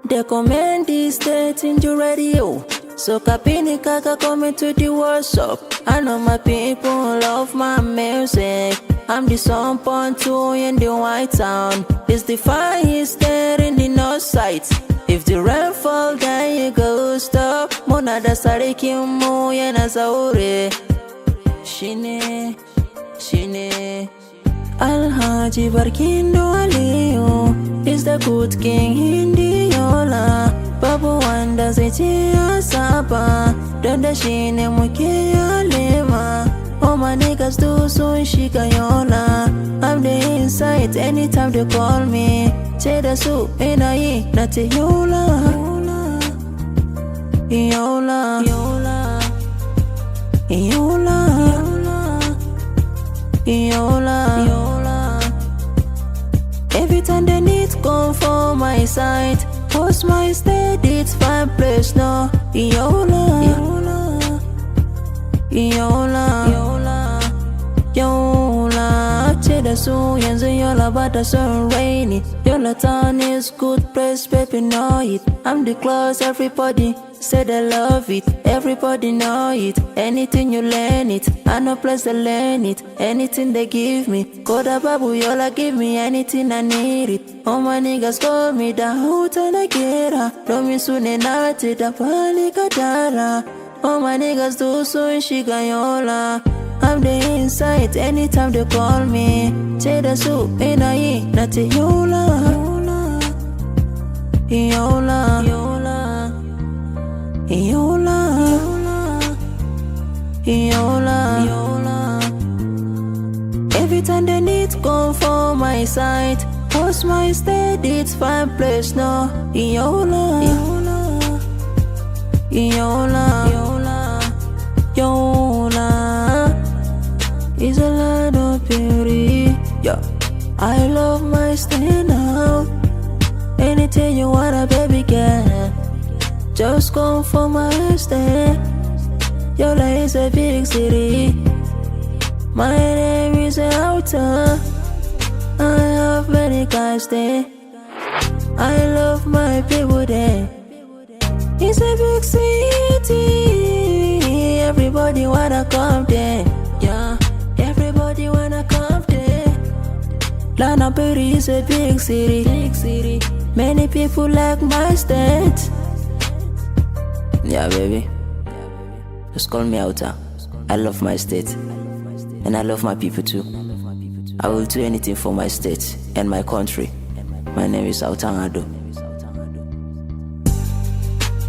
They comment this state in the radio. So Kapini Kaka coming to the workshop. I know my people love my music. I'm the sun point two in the White Town. It's the fire is there in the north side. If the rain fall, then you go stop. Mona da sariki mu yana zaure. Shine, shine. Alhaji Barkindo Aliyu is the good king in the yola. Babu wanda zai ce ya saba, don da shi ne muke yalema. All my niggas do sun shiga yola. I'm the inside anytime they call me. Ce da su ina yi na te yola. Yola, yola, yola, yola, yola. Every time they need come for my side, post my state, it's fine place no. Yola, yola, yola, yola, yola. Ce da su yanzu yola bata son rainy. Yola town is good place, baby know it. I'm the close, everybody say they love it. Everybody know it. Anything you learn it. I no place to learn it. Anything they give me, Koda Babu Yola give me anything I need it. All my niggas call me the Autan Akira. Domi sune nati da pali katara. All my niggas do soon shiga yola. I'm the inside anytime they call me. Ce da su ina yi nati yola. Yola, yola, yola, yola, yola. Every time they need come for my side, post my state, it's fine place no. Yola, yola, yola, yola, yola. It's a lot of beauty. Yeah, I love my state now. Anything you wanna, baby girl, just come for my estate. Yola is a big city. My name is Autan. I have many guys there. I love my people there. It's a big city. Everybody wanna come there. Yeah, everybody wanna come there. Lana Berry is a big city. Big city. Many people like my state. Yeah, baby. Just call me Autan. I love my state. And I love my people too. I will do anything for my state and my country. My name is Autan Ado.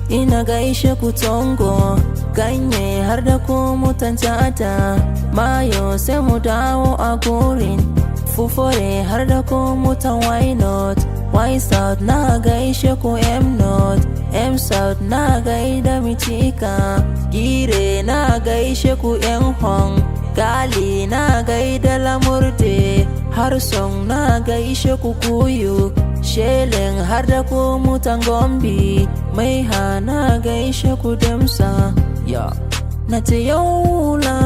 Ina gaishe ku Tongo, ganye har da ku mutan Tata. Mayo sai mu dawo a gurin. Fufore har da ku mutan Why Not. Y South na gaishe ku M North. M South na gaida Michika. Gire na gaishe ku yan Hong. Gali na gaida Lamurde. Harsong na gaishe ku Kuyu. Sheleng har da ku mutan Gombe. Maiha na gaishe ku Demsa. Yeah. Na te yola.